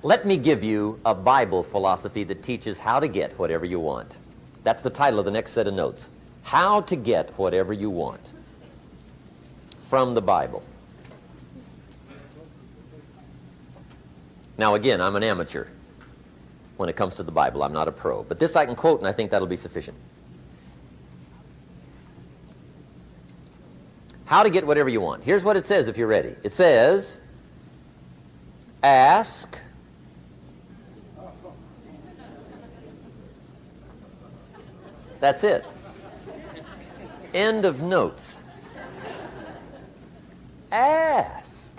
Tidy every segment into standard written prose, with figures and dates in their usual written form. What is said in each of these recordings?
Let me give you a Bible philosophy that teaches how to get whatever you want. That's the title of the next set of notes. How to get whatever you want from the Bible. Now again, I'm an amateur when it comes to the Bible. I'm not a pro. But this I can quote, and I think that'll be sufficient. How to get whatever you want. Here's what it says if you're ready. It says, ask, that's it. End of notes. Ask.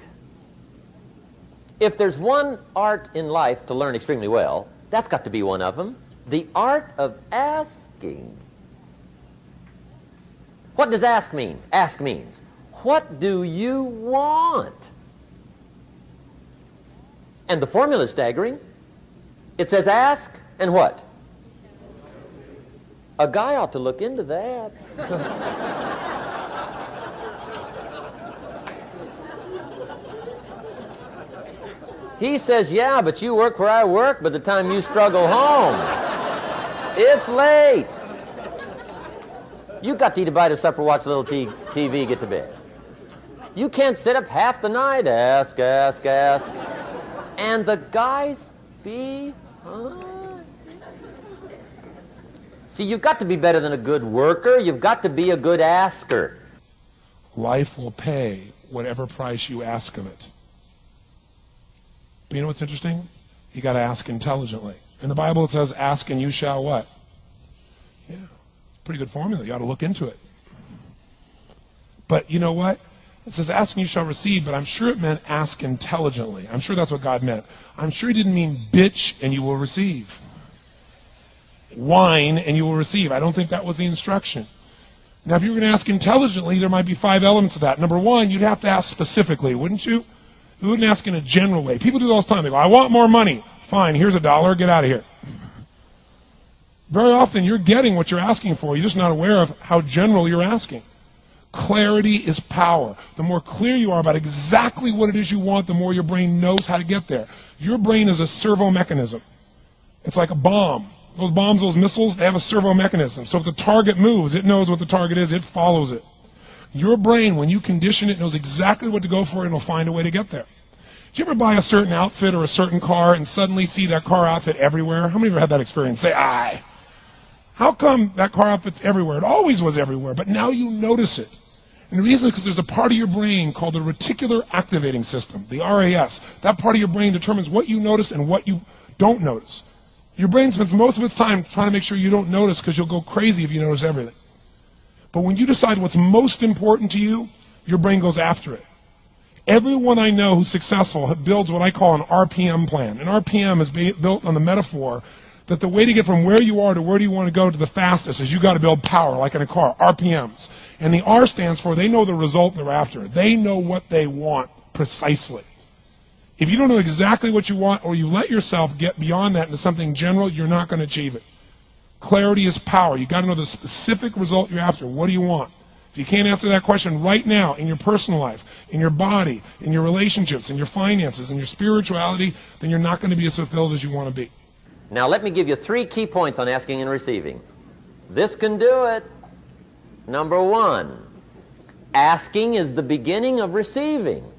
If there's one art in life to learn extremely well, that's got to be one of them. The art of asking. What does ask mean? Ask means, what do you want? And the formula is staggering. It says ask and what? A guy ought to look into that. He says, yeah, but you work where I work, by the time you struggle home, it's late. You got to eat a bite of supper, watch a little TV, get to bed. You can't sit up half the night, ask, ask, ask. And the guys behind. See, you've got to be better than a good worker. You've got to be a good asker. Life will pay whatever price you ask of it. But you know what's interesting? You got to ask intelligently. In the Bible it says, ask and you shall what? Yeah, pretty good formula. You ought to look into it. But you know what? It says, ask and you shall receive, but I'm sure it meant ask intelligently. I'm sure that's what God meant. I'm sure he didn't mean bitch and you will receive. Whine and you will receive. I don't think that was the instruction. Now, if you were going to ask intelligently, there might be 5 elements of that. Number one, you'd have to ask specifically, wouldn't you? You wouldn't ask in a general way. People do it all the time. They go, I want more money. Fine, here's $1. Get out of here. Very often, you're getting what you're asking for. You're just not aware of how general you're asking. Clarity is power. The more clear you are about exactly what it is you want, the more your brain knows how to get there. Your brain is a servo mechanism. It's like a bomb. Those bombs, those missiles, they have a servo mechanism. So if the target moves, it knows what the target is. It follows it. Your brain, when you condition it, knows exactly what to go for and it'll find a way to get there. Did you ever buy a certain outfit or a certain car and suddenly see that car outfit everywhere? How many of you have had that experience? Say, aye. How come that car outfit's everywhere? It always was everywhere, but now you notice it. And the reason is because there's a part of your brain called the reticular activating system, the RAS. That part of your brain determines what you notice and what you don't notice. Your brain spends most of its time trying to make sure you don't notice because you'll go crazy if you notice everything. But when you decide what's most important to you, your brain goes after it. Everyone I know who's successful builds what I call an RPM plan. An RPM is built on the metaphor that the way to get from where you are to where do you want to go to the fastest is you got to build power, like in a car, RPMs. And the R stands for they know the result they're after. They know what they want precisely. If you don't know exactly what you want or you let yourself get beyond that into something general, you're not going to achieve it. Clarity is power. You got to know the specific result you're after. What do you want? If you can't answer that question right now in your personal life, in your body, in your relationships, in your finances, in your spirituality, then you're not going to be as fulfilled as you want to be. Now let me give you 3 key points on asking and receiving. This can do it. Number 1, asking is the beginning of receiving.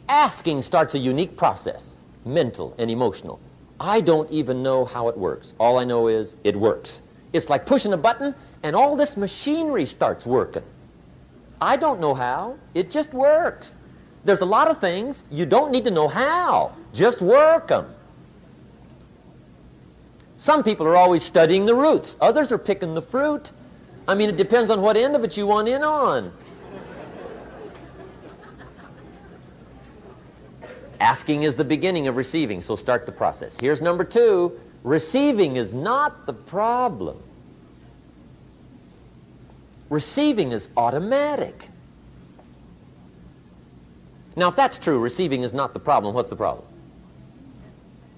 Asking starts a unique process, mental and emotional. I don't even know how it works. All I know is it works. It's like pushing a button and all this machinery starts working. I don't know how. It just works. There's a lot of things you don't need to know how. Just work them. Some people are always studying the roots. Others are picking the fruit. I mean, it depends on what end of it you want in on. Asking is the beginning of receiving, so start the process. Here's number 2. Receiving is not the problem. Receiving is automatic. Now, if that's true, receiving is not the problem, what's the problem?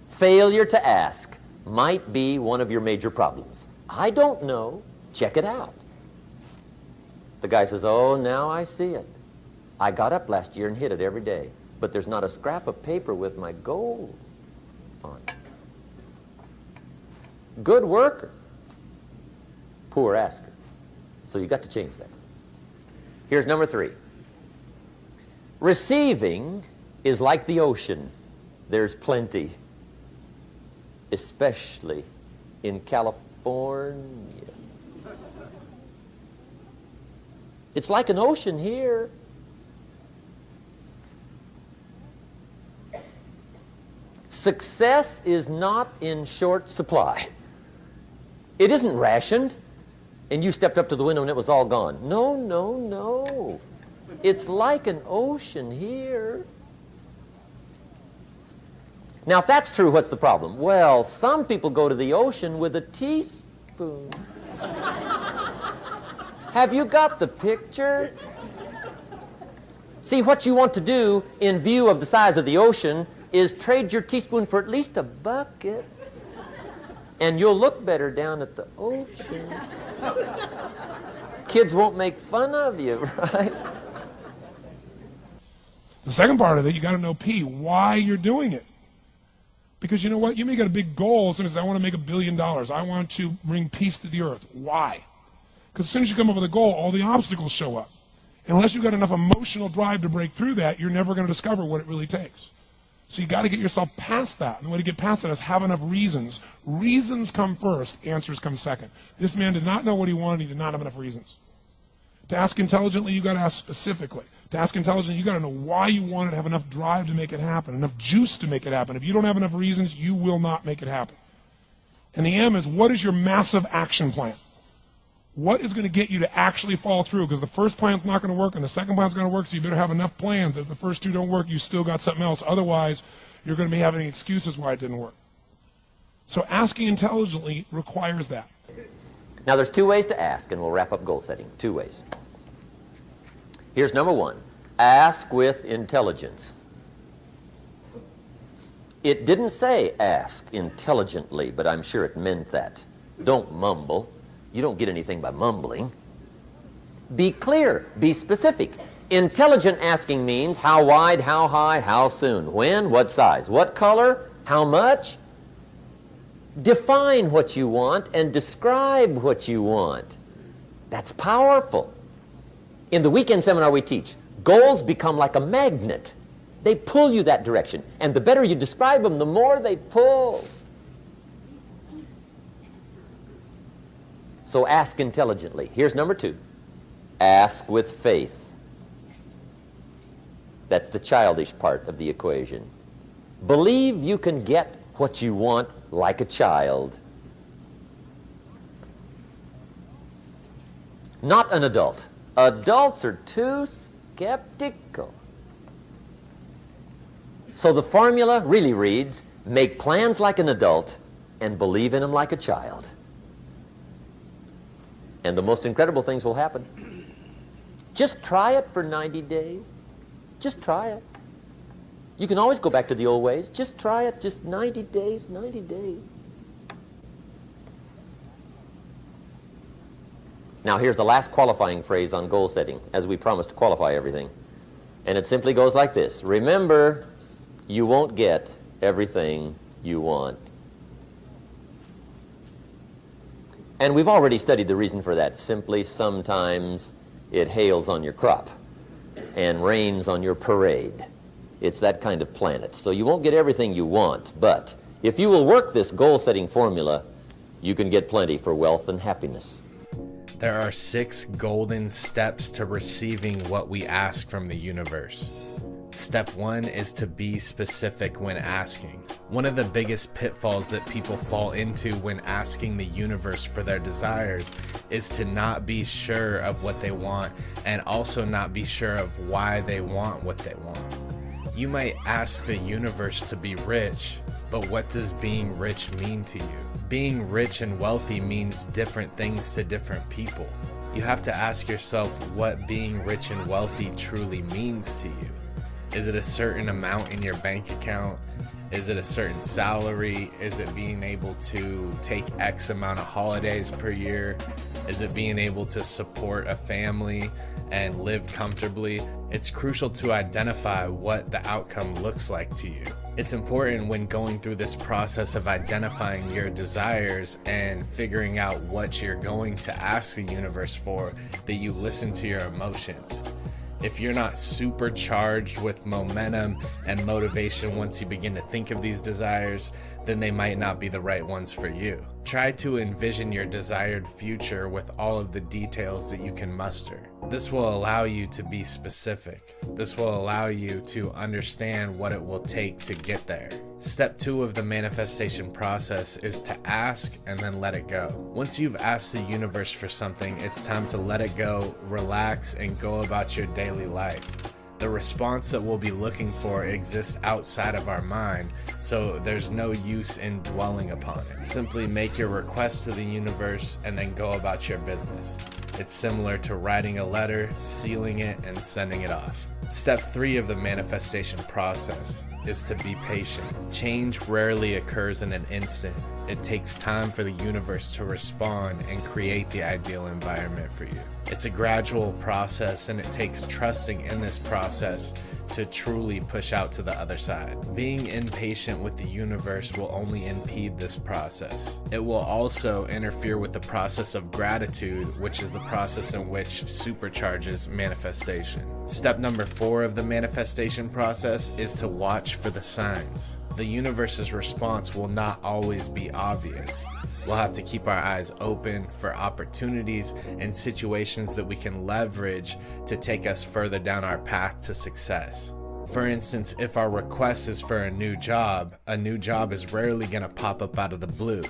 Failure to ask might be one of your major problems. I don't know. Check it out. The guy says, oh, now I see it. I got up last year and hit it every day. but there's not a scrap of paper with my goals on it. Good worker, poor asker. So you got to change that. Here's number 3. Receiving is like the ocean. There's plenty, especially in California. It's like an ocean here. Success is not in short supply. It isn't rationed, and you stepped up to the window and it was all gone. No, no, no. It's like an ocean here. Now, if that's true, what's the problem? Well, some people go to the ocean with a teaspoon. Have you got the picture? See, what you want to do in view of the size of the ocean is trade your teaspoon for at least a bucket, and you'll look better down at the ocean. Kids won't make fun of you, right? The second part of it, you got to know, P, why you're doing it. Because you know what? You may get a big goal as soon as I want to make $1 billion. I want to bring peace to the earth. Why? Because as soon as you come up with a goal, all the obstacles show up. Unless you've got enough emotional drive to break through that, you're never going to discover what it really takes. So you got to get yourself past that. And the way to get past that is have enough reasons. Reasons come first, answers come second. This man did not know what he wanted. He did not have enough reasons. To ask intelligently, you got to ask specifically. To ask intelligently, you got to know why you want it, have enough drive to make it happen, enough juice to make it happen. If you don't have enough reasons, you will not make it happen. And the M is, what is your massive action plan? What is going to get you to actually follow through? Because the first plan's not going to work and the second plan's going to work, so you better have enough plans that if the first two don't work, you still got something else. Otherwise, you're going to be having excuses why it didn't work. So asking intelligently requires that. Now, there's 2 ways to ask, and we'll wrap up goal setting. 2 ways. Here's number 1. Ask with intelligence. It didn't say ask intelligently, but I'm sure it meant that. Don't mumble. You don't get anything by mumbling. Be clear. Be specific. Intelligent asking means how wide, how high, how soon, when, what size, what color, how much. Define what you want and describe what you want. That's powerful. In the weekend seminar we teach, goals become like a magnet. They pull you that direction. And the better you describe them, the more they pull. So ask intelligently. Here's number 2. Ask with faith. That's the childish part of the equation. Believe you can get what you want like a child. Not an adult. Adults are too skeptical. So the formula really reads, make plans like an adult and believe in them like a child. And the most incredible things will happen. Just try it for 90 days. Just try it. You can always go back to the old ways. Just try it, just 90 days, 90 days. Now here's the last qualifying phrase on goal setting, as we promised to qualify everything. And it simply goes like this. Remember, you won't get everything you want. And we've already studied the reason for that. Simply, sometimes it hails on your crop and rains on your parade. It's that kind of planet. So you won't get everything you want, but if you will work this goal-setting formula, you can get plenty for wealth and happiness. There are 6 golden steps to receiving what we ask from the universe. Step 1 is to be specific when asking. One of the biggest pitfalls that people fall into when asking the universe for their desires is to not be sure of what they want and also not be sure of why they want what they want. You might ask the universe to be rich, but what does being rich mean to you? Being rich and wealthy means different things to different people. You have to ask yourself what being rich and wealthy truly means to you. Is it a certain amount in your bank account? Is it a certain salary? Is it being able to take X amount of holidays per year? Is it being able to support a family and live comfortably? It's crucial to identify what the outcome looks like to you. It's important when going through this process of identifying your desires and figuring out what you're going to ask the universe for, that you listen to your emotions. If you're not supercharged with momentum and motivation once you begin to think of these desires, then they might not be the right ones for you. Try to envision your desired future with all of the details that you can muster. This will allow you to be specific. This will allow you to understand what it will take to get there. Step 2 of the manifestation process is to ask and then let it go. Once you've asked the universe for something, it's time to let it go, relax, and go about your daily life. The response that we'll be looking for exists outside of our mind, so there's no use in dwelling upon it. Simply make your request to the universe and then go about your business. It's similar to writing a letter, sealing it, and sending it off. Step 3 of the manifestation process is to be patient. Change rarely occurs in an instant. It takes time for the universe to respond and create the ideal environment for you. It's a gradual process, and it takes trusting in this process to truly push out to the other side. Being impatient with the universe will only impede this process. It will also interfere with the process of gratitude, which is the process in which supercharges manifestation. Step number 4 of the manifestation process is to watch for the signs. The universe's response will not always be obvious. We'll have to keep our eyes open for opportunities and situations that we can leverage to take us further down our path to success. For instance, if our request is for a new job is rarely going to pop up out of the blue.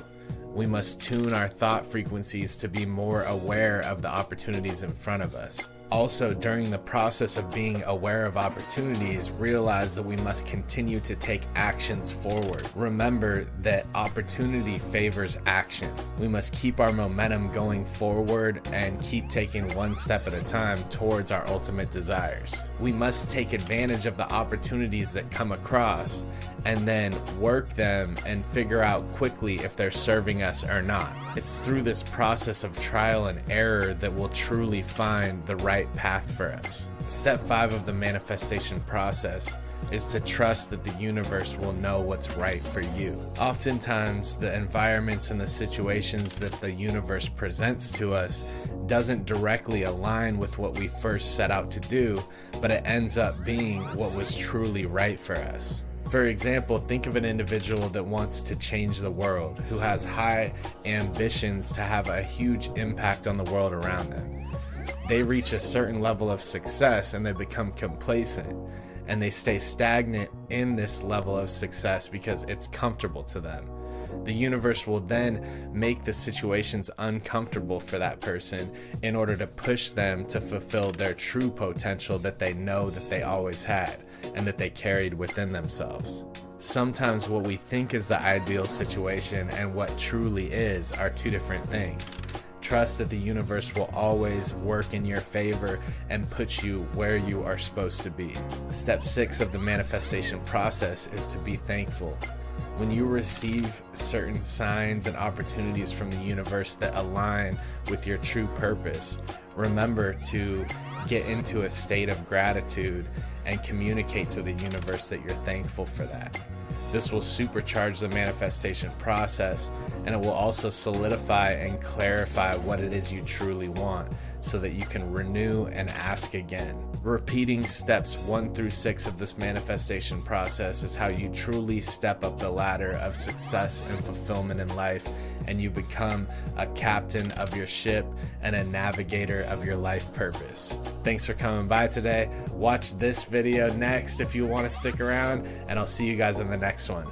We must tune our thought frequencies to be more aware of the opportunities in front of us. Also, during the process of being aware of opportunities, realize that we must continue to take actions forward. Remember that opportunity favors action. We must keep our momentum going forward and keep taking one step at a time towards our ultimate desires. We must take advantage of the opportunities that come across and then work them and figure out quickly if they're serving us or not. It's through this process of trial and error that we'll truly find the right path for us. Step 5 of the manifestation process is to trust that the universe will know what's right for you. Oftentimes, the environments and the situations that the universe presents to us doesn't directly align with what we first set out to do, but it ends up being what was truly right for us. For example, think of an individual that wants to change the world, who has high ambitions to have a huge impact on the world around them. They reach a certain level of success and they become complacent, and they stay stagnant in this level of success because it's comfortable to them. The universe will then make the situations uncomfortable for that person in order to push them to fulfill their true potential that they know that they always had and that they carried within themselves. Sometimes what we think is the ideal situation and what truly is are two different things. Trust that the universe will always work in your favor and put you where you are supposed to be. Step 6 of the manifestation process is to be thankful. When you receive certain signs and opportunities from the universe that align with your true purpose, remember to get into a state of gratitude and communicate to the universe that you're thankful for that. This will supercharge the manifestation process, and it will also solidify and clarify what it is you truly want so that you can renew and ask again. Repeating steps 1 through 6 of this manifestation process is how you truly step up the ladder of success and fulfillment in life, and you become a captain of your ship and a navigator of your life purpose. Thanks for coming by today. Watch this video next if you want to stick around, and I'll see you guys in the next one.